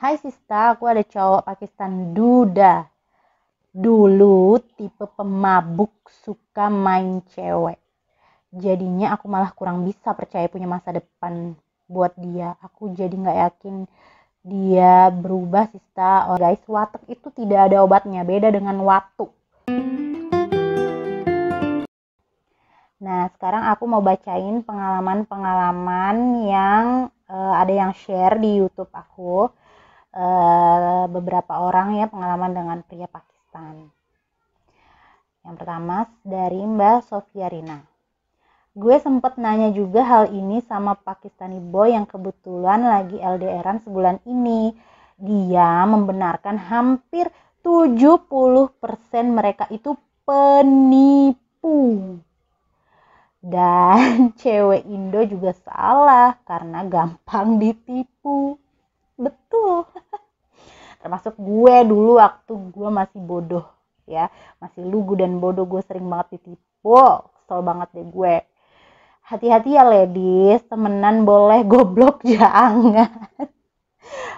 Hai Sista, aku ada cowok Pakistan duda. Dulu tipe pemabuk suka main cewek. Jadinya aku malah kurang bisa percaya punya masa depan buat dia. Aku jadi gak yakin dia berubah Sista. Oh guys, watek itu tidak ada obatnya, beda dengan watu. Nah, sekarang aku mau bacain pengalaman-pengalaman yang ada yang share di YouTube aku. Beberapa orang ya pengalaman dengan pria Pakistan. Yang pertama dari Mbak Sofia Rina. Gue sempet nanya juga hal ini sama Pakistani boy yang kebetulan lagi LDRan sebulan ini. Dia membenarkan hampir 70% mereka itu penipu. Dan cewek Indo juga salah karena gampang ditipu. Betul. Termasuk gue dulu waktu gue masih bodoh ya, masih lugu dan bodoh, gue sering banget ditipu. Kesel banget deh gue. Hati-hati ya ladies, temenan boleh, goblok jangan.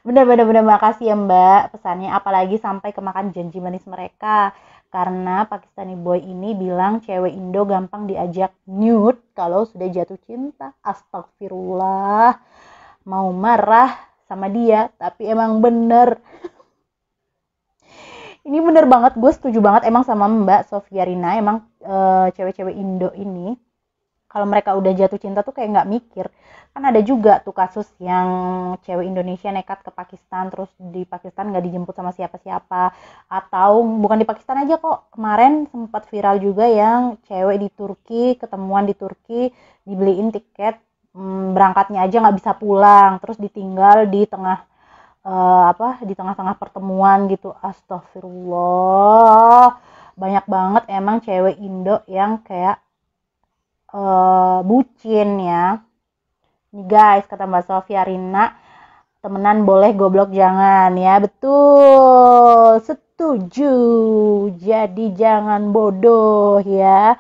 Bener-bener makasih ya mbak pesannya, apalagi sampai kemakan janji manis mereka. Karena Pakistani boy ini bilang cewek Indo gampang diajak nude kalau sudah jatuh cinta. Astagfirullah, mau marah sama dia tapi emang bener. Ini bener banget, gue setuju banget emang sama Mbak Sofia Rina. Emang cewek-cewek Indo ini kalau mereka udah jatuh cinta tuh kayak nggak mikir. Kan ada juga tuh kasus yang cewek Indonesia nekat ke Pakistan, terus di Pakistan nggak dijemput sama siapa-siapa. Atau bukan di Pakistan aja kok, kemarin sempat viral juga yang cewek di Turki, ketemuan di Turki, dibeliin tiket, berangkatnya aja nggak bisa pulang, terus ditinggal di tengah di tengah-tengah pertemuan gitu. Astagfirullah, banyak banget emang cewek Indo yang kayak bucin ya. Nih guys, kata Mbak Sofia Rina, temenan boleh, goblok jangan ya. Betul, setuju. Jadi jangan bodoh ya.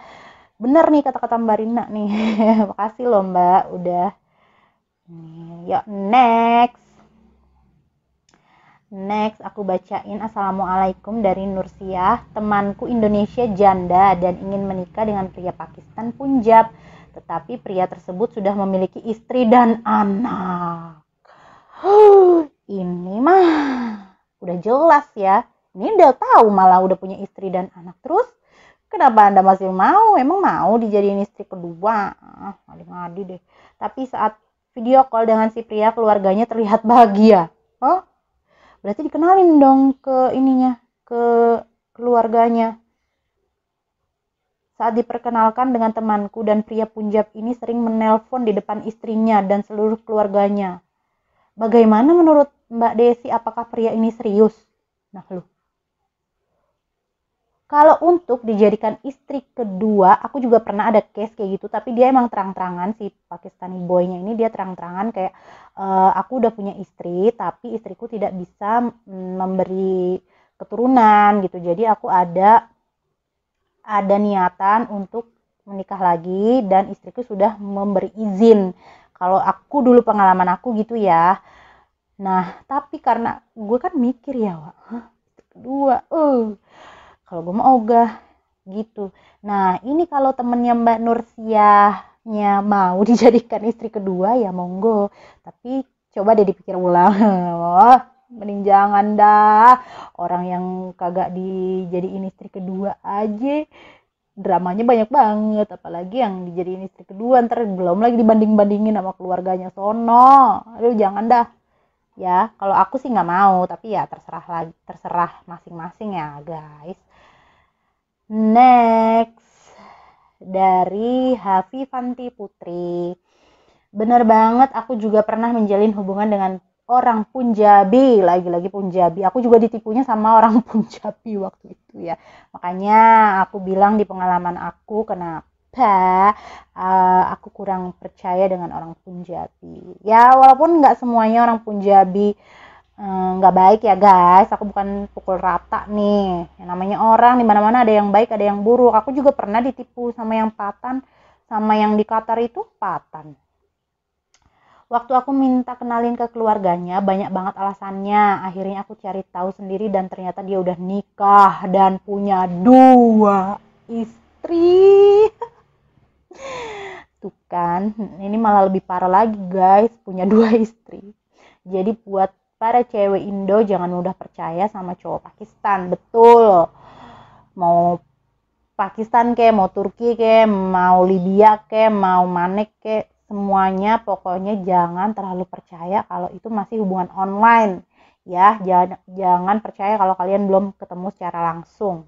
Bener nih kata-kata Mbak Rina nih. Makasih loh Mbak udah. Yuk next. Next, aku bacain. Assalamualaikum dari Nursiah. Temanku Indonesia janda dan ingin menikah dengan pria Pakistan Punjab. Tetapi pria tersebut sudah memiliki istri dan anak. Ini mah udah jelas ya. Ini udah tahu malah udah punya istri dan anak. Terus kenapa Anda masih mau? Emang mau dijadiin istri kedua? Ngadi-ngadi deh. Tapi saat video call dengan si pria, keluarganya terlihat bahagia. Berarti dikenalin dong ke ininya, ke keluarganya. Saat diperkenalkan dengan temanku, dan pria Punjab ini sering menelpon di depan istrinya dan seluruh keluarganya. Bagaimana menurut Mbak Desi, apakah pria ini serius? Nah lu. Kalau untuk dijadikan istri kedua, aku juga pernah ada case kayak gitu, tapi dia emang terang-terangan, si Pakistani boy-nya ini dia terang-terangan kayak aku udah punya istri, tapi istriku tidak bisa memberi keturunan gitu. Jadi aku ada niatan untuk menikah lagi dan istriku sudah memberi izin. Kalau aku dulu pengalaman aku gitu ya. Nah, tapi karena gue kan mikir ya, istri kedua, kalau gue mau ogah gitu. Nah ini kalau temennya Mbak Nursiahnya mau dijadikan istri kedua ya monggo. Tapi coba deh dipikir ulang. Oh, mending jangan dah. Orang yang kagak dijadiin istri kedua aja dramanya banyak banget. Apalagi yang dijadiin istri kedua ntar belum lagi dibanding-bandingin sama keluarganya sono. Aduh jangan dah. Ya kalau aku sih nggak mau, tapi ya terserah masing-masing ya guys. Next, dari Hafifanti Putri. Bener banget, aku juga pernah menjalin hubungan dengan orang Punjabi. Lagi-lagi Punjabi. Aku juga ditipunya sama orang Punjabi waktu itu ya. Makanya aku bilang di pengalaman aku, kenapa aku kurang percaya dengan orang Punjabi. Ya walaupun nggak semuanya orang Punjabi nggak baik ya guys, aku bukan pukul rata nih. Yang namanya orang di mana-mana ada yang baik, ada yang buruk. Aku juga pernah ditipu sama yang Patan, sama yang di Qatar itu Patan. Waktu aku minta kenalin ke keluarganya, banyak banget alasannya. Akhirnya aku cari tahu sendiri dan ternyata dia udah nikah dan punya 2 istri. Tuh kan, ini malah lebih parah lagi guys, punya 2 istri. Jadi buat para cewek Indo jangan mudah percaya sama cowok Pakistan, betul. Mau Pakistan mau Turki mau Libya mau Manek semuanya pokoknya jangan terlalu percaya kalau itu masih hubungan online. Ya, jangan percaya kalau kalian belum ketemu secara langsung.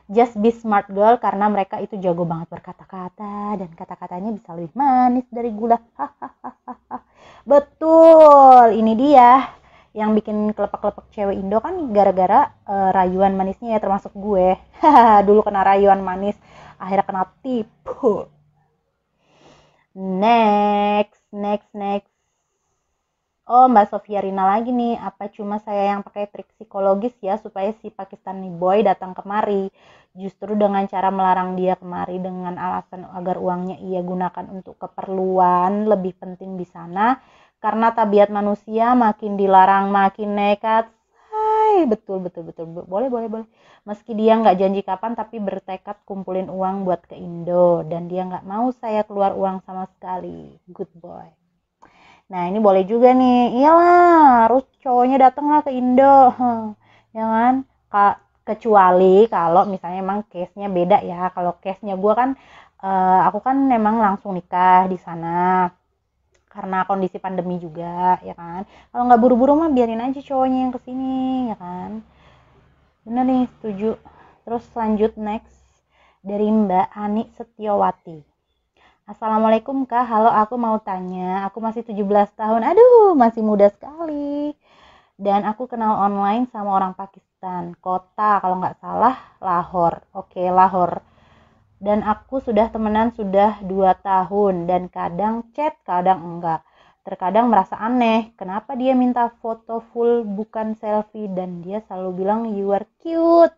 Just be smart girl karena mereka itu jago banget berkata-kata dan kata-katanya bisa lebih manis dari gula. Betul, ini dia yang bikin kelepek-kelepek cewek Indo kan gara-gara rayuan manisnya ya, termasuk gue. Dulu kena rayuan manis, akhirnya kena tipu. Next. Oh, Mbak Sofia Rina lagi nih. Apa cuma saya yang pakai trik psikologis ya supaya si Pakistani boy datang kemari? Justru dengan cara melarang dia kemari dengan alasan agar uangnya ia gunakan untuk keperluan lebih penting di sana. Karena tabiat manusia makin dilarang makin nekat. Hai, betul. Boleh. Meski dia nggak janji kapan tapi bertekad kumpulin uang buat ke Indo dan dia nggak mau saya keluar uang sama sekali. Good boy. Nah, ini boleh juga nih. Iyalah, harus cowoknya datang lah ke Indo. Ya kan? Kecuali kalau misalnya emang case-nya beda ya. Kalau case-nya gue kan, aku kan memang langsung nikah di sana. Karena kondisi pandemi juga, ya kan? Kalau nggak buru-buru mah biarin aja cowoknya yang kesini, ya kan? Bener nih, setuju. Terus lanjut next. Dari Mbak Ani Setiawati. Assalamualaikum Kak, halo aku mau tanya, aku masih 17 tahun, aduh masih muda sekali. Dan aku kenal online sama orang Pakistan, kota kalau nggak salah Lahore, oke Lahore. Dan aku sudah temenan sudah 2 tahun dan kadang chat, kadang enggak. Terkadang merasa aneh, kenapa dia minta foto full bukan selfie dan dia selalu bilang you are cute.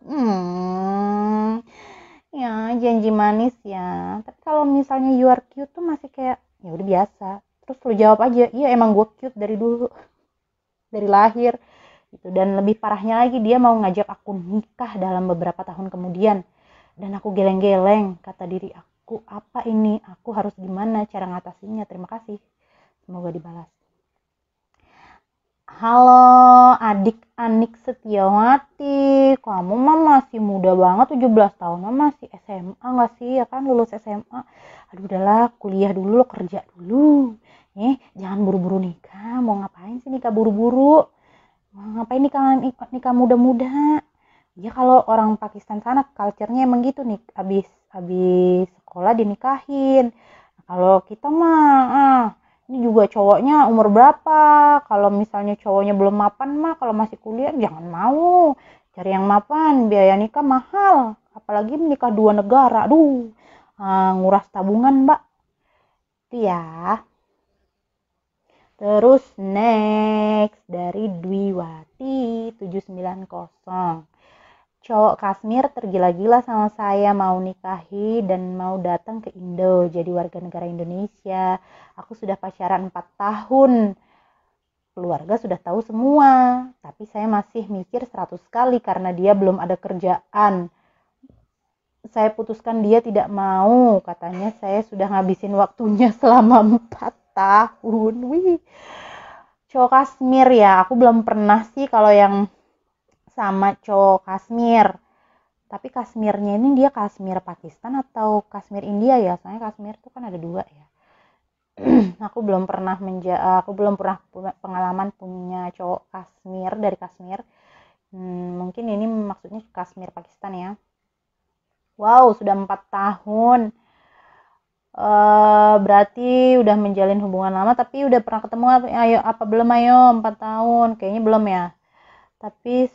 Ya, janji manis ya. Tapi kalau misalnya you are cute tuh masih kayak ya udah biasa. Terus lu jawab aja, iya emang gue cute dari dulu, dari lahir. Gitu. Dan lebih parahnya lagi dia mau ngajak aku nikah dalam beberapa tahun kemudian. Dan aku geleng-geleng, kata diri aku, apa ini? Aku harus gimana cara ngatasinnya? Terima kasih. Semoga dibalas. Halo adik Anik Setiawati, kamu mah masih muda banget, 17 tahun mah masih SMA gak sih? Ya kan lulus SMA. Aduh udahlah, kuliah dulu, kerja dulu. Jangan buru-buru nikah. Mau ngapain sih nikah buru-buru? Mau ngapain nikah muda-muda? Ya kalau orang Pakistan sana culture-nya emang gitu nih, abis sekolah dinikahin. Nah, kalau kita mah ini juga cowoknya umur berapa, kalau misalnya cowoknya belum mapan mah kalau masih kuliah jangan mau, cari yang mapan, biaya nikah mahal, apalagi menikah 2 negara, aduh nguras tabungan mbak, itu ya. Terus next dari Dwiwati 790. Cowok Kashmir tergila-gila sama saya, mau nikahi dan mau datang ke Indo jadi warga negara Indonesia. Aku sudah pacaran 4 tahun. Keluarga sudah tahu semua, tapi saya masih mikir 100 kali karena dia belum ada kerjaan. Saya putuskan dia tidak mau, katanya saya sudah ngabisin waktunya selama 4 tahun. Wih. Cowok Kashmir ya, aku belum pernah sih kalau yang sama cowok Kashmir. Tapi Kashmirnya ini dia Kashmir Pakistan atau Kashmir India ya? Soalnya Kashmir itu kan ada 2 ya. Aku belum pernah pengalaman punya cowok Kashmir dari Kashmir. Mungkin ini maksudnya Kashmir Pakistan ya. Wow, sudah 4 tahun. Berarti udah menjalin hubungan lama tapi udah pernah ketemu apa belum 4 tahun? Kayaknya belum ya. Tapi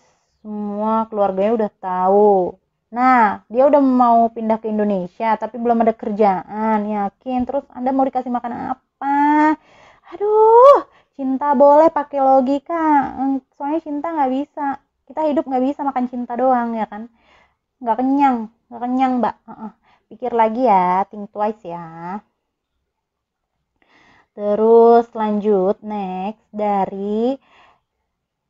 semua keluarganya udah tahu. Nah, dia udah mau pindah ke Indonesia, tapi belum ada kerjaan, yakin. Terus Anda mau dikasih makan apa? Aduh, cinta boleh pakai logika. Soalnya cinta nggak bisa. Kita hidup nggak bisa makan cinta doang, ya kan? Nggak kenyang, Mbak. Pikir lagi ya, think twice ya. Terus lanjut next dari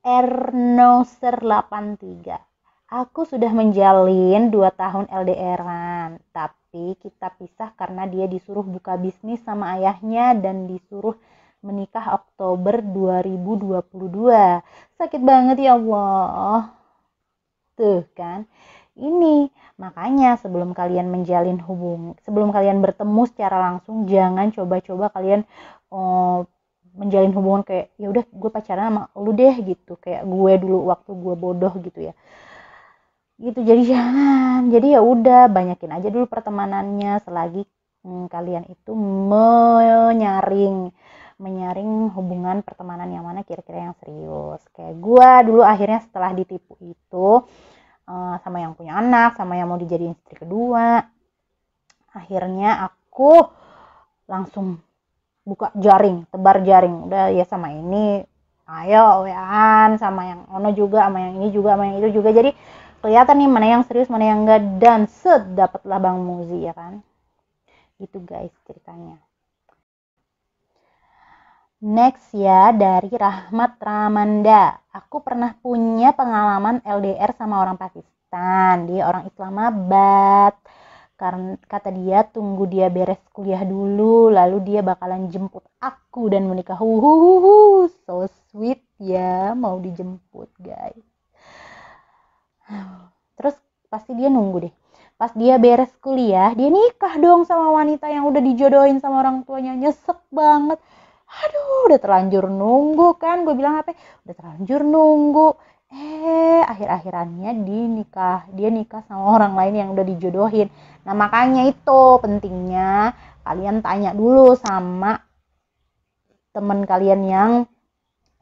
Ernoser 83. Aku sudah menjalin 2 tahun LDRan, tapi kita pisah karena dia disuruh buka bisnis sama ayahnya dan disuruh menikah Oktober 2022. Sakit banget ya Allah. Tuh kan. Ini makanya sebelum kalian sebelum kalian bertemu secara langsung, jangan coba-coba kalian menjalin hubungan kayak ya udah gue pacaran sama lu deh gitu, kayak gue dulu waktu gue bodoh gitu ya. Gitu, jadi jangan. Jadi ya udah banyakin aja dulu pertemanannya selagi kalian itu menyaring hubungan pertemanan yang mana kira-kira yang serius. Kayak gue dulu akhirnya setelah ditipu itu sama yang punya anak, sama yang mau dijadiin istri kedua, akhirnya aku langsung buka jaring, tebar jaring. Udah ya sama ini, ayo WA-an, sama yang ono juga, sama yang ini juga, sama yang itu juga. Jadi kelihatan nih mana yang serius, mana yang enggak, dan dapatlah Bang Muzi ya kan. Gitu guys ceritanya. Next ya dari Rahmat Ramanda. Aku pernah punya pengalaman LDR sama orang Pakistan. Dia orang Islamabad. Karena kata dia tunggu dia beres kuliah dulu, lalu dia bakalan jemput aku dan menikah. So sweet ya, mau dijemput guys. Terus pasti dia nunggu deh. Pas dia beres kuliah, dia nikah dong sama wanita yang udah dijodohin sama orang tuanya. Nyesek banget. Aduh, udah terlanjur nunggu kan. Gue bilang apa? Udah terlanjur nunggu. Akhir-akhirannya dia nikah sama orang lain yang udah dijodohin. Nah, makanya itu pentingnya kalian tanya dulu sama temen kalian yang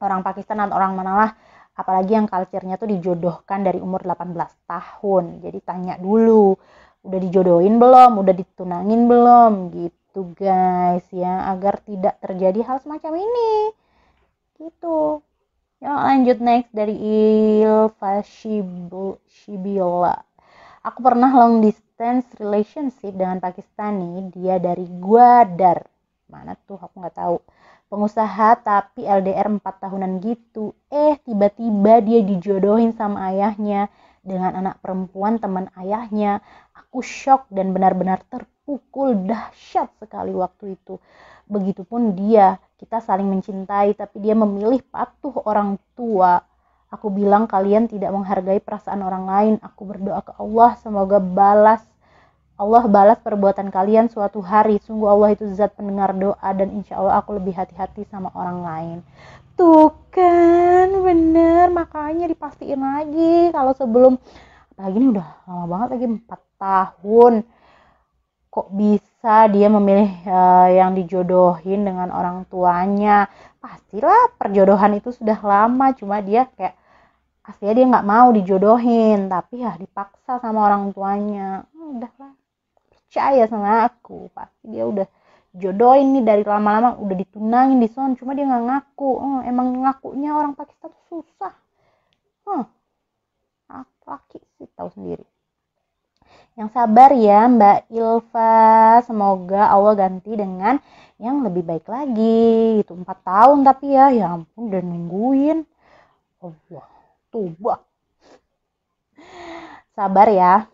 orang Pakistan atau orang mana lah. Apalagi yang culture-nya tuh dijodohkan dari umur 18 tahun. Jadi tanya dulu, udah dijodohin belum? Udah ditunangin belum? Gitu guys ya, agar tidak terjadi hal semacam ini. Gitu. Ya, lanjut next dari Ilva Shibila. Aku pernah long distance relationship dengan Pakistani. Dia dari Gwadar. Mana tuh? Aku nggak tahu. Pengusaha tapi LDR 4 tahunan gitu. Tiba-tiba dia dijodohin sama ayahnya dengan anak perempuan teman ayahnya. Aku shock dan benar-benar terpukul, dahsyat sekali waktu itu. Begitupun dia, kita saling mencintai tapi dia memilih patuh orang tua. Aku bilang kalian tidak menghargai perasaan orang lain. Aku berdoa ke Allah semoga Allah balas perbuatan kalian suatu hari. Sungguh Allah itu zat pendengar doa dan insya Allah aku lebih hati-hati sama orang lain. Tuh kan, bener. Makanya dipastiin lagi kalau sebelum, apalagi ini udah lama banget lagi 4 tahun. Kok bisa dia memilih yang dijodohin dengan orang tuanya? Pastilah perjodohan itu sudah lama, cuma dia kayak aslinya dia nggak mau dijodohin, tapi ya dipaksa sama orang tuanya. Udahlah, percaya sama aku, pasti dia udah jodohin nih dari lama-lama, udah ditunangin di son, cuma dia nggak ngaku. Emang ngakunya orang Pakistan tuh susah. Laki sih tahu sendiri. Yang sabar ya Mbak Ilva, semoga Allah ganti dengan yang lebih baik lagi. Itu 4 tahun tapi ya ampun udah nungguin. Allah, tuh sabar ya.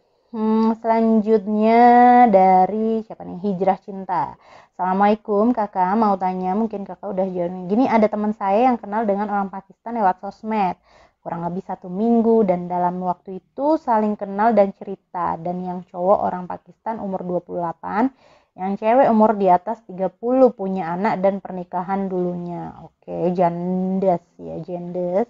Selanjutnya dari siapa nih? Hijrah Cinta. Assalamualaikum kakak, mau tanya, mungkin kakak udah jauh. Gini, ada teman saya yang kenal dengan orang Pakistan lewat sosmed. Kurang lebih 1 minggu dan dalam waktu itu saling kenal dan cerita. Dan yang cowok orang Pakistan umur 28, yang cewek umur di atas 30, punya anak dan pernikahan dulunya. Oke, jandes ya, jandes.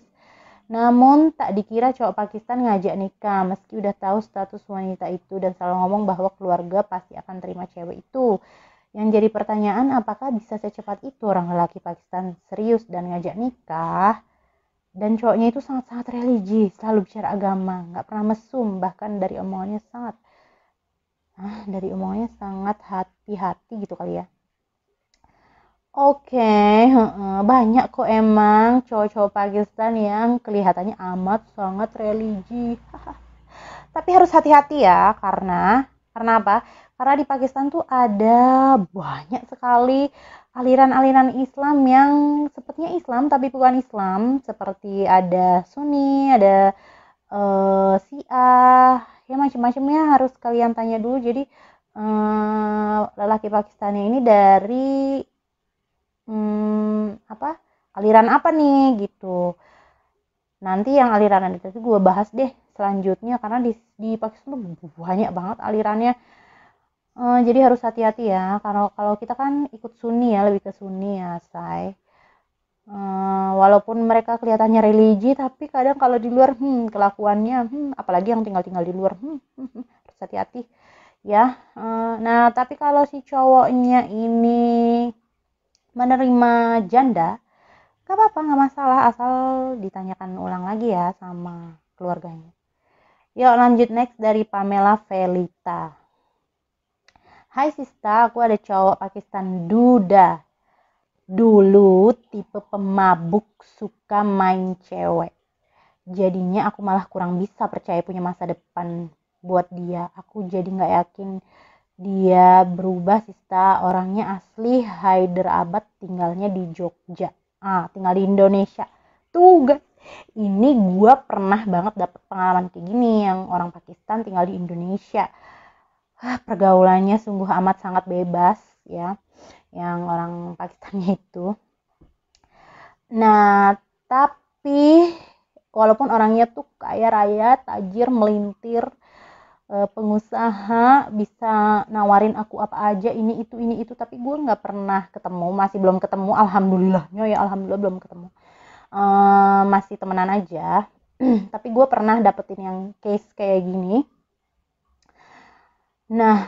Namun tak dikira cowok Pakistan ngajak nikah meski udah tahu status wanita itu dan selalu ngomong bahwa keluarga pasti akan terima cewek itu. Yang jadi pertanyaan, apakah bisa secepat itu orang lelaki Pakistan serius dan ngajak nikah? Dan cowoknya itu sangat-sangat religi, selalu bicara agama, nggak pernah mesum, bahkan dari omongannya sangat hati-hati gitu kali ya. Oke, banyak kok emang cowok-cowok Pakistan yang kelihatannya amat sangat religi. Tapi harus hati-hati ya, karena apa? Karena di Pakistan tuh ada banyak sekali aliran-aliran Islam yang sepertinya Islam tapi bukan Islam, seperti ada Sunni, ada Syiah, ya macam-macamnya harus kalian tanya dulu. Jadi lelaki Pakistannya ini dari aliran apa nih gitu. Nanti yang aliran itu gue bahas deh selanjutnya, karena di Pakistan tuh banyak banget alirannya. Jadi harus hati-hati ya. Kalau kita kan ikut Sunni ya, lebih ke Sunni ya, say. Walaupun mereka kelihatannya religi, tapi kadang kalau di luar kelakuannya apalagi yang tinggal di luar harus hati-hati ya. Nah, tapi kalau si cowoknya ini menerima janda, gak apa-apa, gak masalah, asal ditanyakan ulang lagi ya sama keluarganya. Yuk lanjut next dari Pamela Felita. Hai Sista, aku ada cowok Pakistan duda. Dulu tipe pemabuk, suka main cewek. Jadinya aku malah kurang bisa percaya punya masa depan buat dia. Aku jadi gak yakin dia berubah Sista. Orangnya asli Hyderabad, tinggalnya di Jogja. Tinggal di Indonesia. Tuh guys, ini gue pernah banget dapet pengalaman kayak gini, yang orang Pakistan tinggal di Indonesia. Pergaulannya sungguh amat sangat bebas ya, yang orang Pakistannya itu. Nah, tapi walaupun orangnya tuh kaya raya, tajir, melintir, pengusaha, bisa nawarin aku apa aja, ini itu, tapi gue nggak pernah ketemu, masih belum ketemu, alhamdulillahnya ya, alhamdulillah belum ketemu, masih temenan aja. Tapi gue pernah dapetin yang case kayak gini. Nah,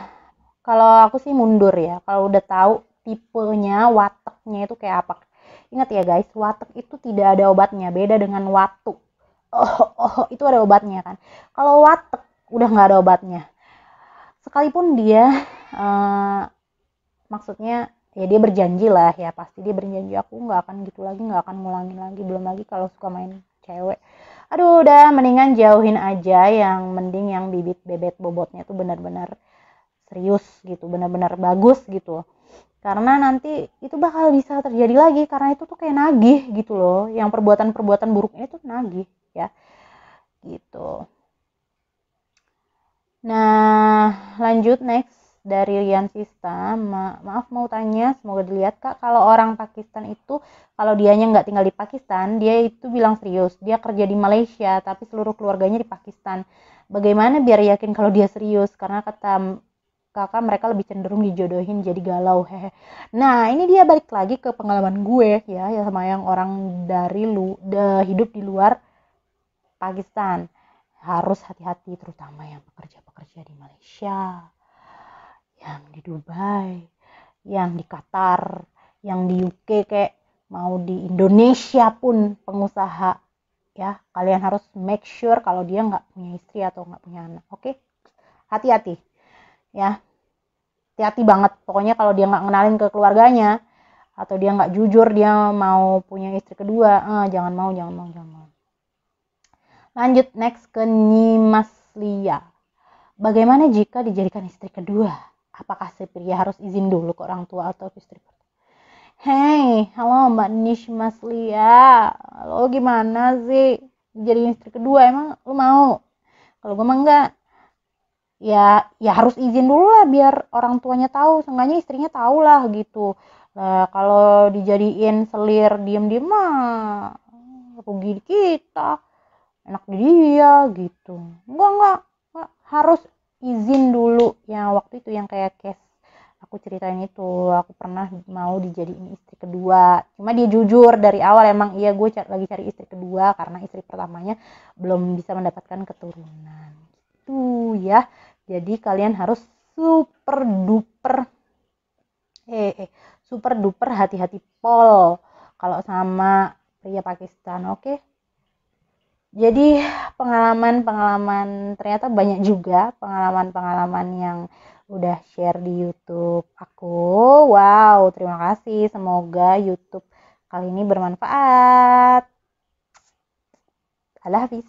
kalau aku sih mundur ya, kalau udah tahu tipenya, wateknya itu kayak apa. Ingat ya guys, watek itu tidak ada obatnya, beda dengan watu. Itu ada obatnya kan. Kalau watek udah nggak ada obatnya. Sekalipun dia maksudnya ya dia berjanji lah ya, pasti dia berjanji aku nggak akan gitu lagi, nggak akan ngulangin lagi. Belum lagi kalau suka main cewek, aduh udah mendingan jauhin aja. Yang mending yang bibit bebet bobotnya tuh benar-benar serius gitu, benar-benar bagus gitu, karena nanti itu bakal bisa terjadi lagi, karena itu tuh kayak nagih gitu loh, yang perbuatan-perbuatan buruknya itu nagih ya gitu. Nah, lanjut next dari Rian Sista. Maaf mau tanya, semoga dilihat Kak, kalau orang Pakistan itu, kalau dianya nggak tinggal di Pakistan, dia itu bilang serius, dia kerja di Malaysia tapi seluruh keluarganya di Pakistan. Bagaimana biar yakin kalau dia serius? Karena kata kakak mereka lebih cenderung dijodohin, jadi galau, hehe. Nah, ini dia balik lagi ke pengalaman gue ya sama yang orang dari hidup di luar Pakistan. Harus hati-hati, terutama yang pekerja-pekerja di Malaysia, yang di Dubai, yang di Qatar, yang di UK, kayak mau di Indonesia pun pengusaha ya, kalian harus make sure kalau dia nggak punya istri atau nggak punya anak. Oke? Hati-hati ya, hati-hati banget pokoknya. Kalau dia nggak ngenalin ke keluarganya atau dia nggak jujur dia mau punya istri kedua, jangan mau. Lanjut next ke Nimas Lia. Bagaimana jika dijadikan istri kedua? Apakah si pria harus izin dulu ke orang tua atau ke istri kedua? Hey, halo Mbak Nimas Lia, lo gimana sih jadi istri kedua? Emang lo mau? Kalau gue mah enggak. Ya harus izin dulu lah, biar orang tuanya tahu, seenggaknya istrinya tahu lah gitu. Nah, kalau dijadiin selir diem-diem mah rugi kita, enak di dia gitu. Enggak, harus izin dulu. Yang waktu itu yang kayak case aku ceritain itu, aku pernah mau dijadiin istri kedua, cuma dia jujur dari awal, emang iya gue lagi cari istri kedua karena istri pertamanya belum bisa mendapatkan keturunan gitu ya. Jadi kalian harus super duper hati-hati pol kalau sama pria Pakistan. Oke? Jadi pengalaman ternyata banyak juga pengalaman yang udah share di YouTube aku. Wow, terima kasih. Semoga YouTube kali ini bermanfaat. Allah Hafiz.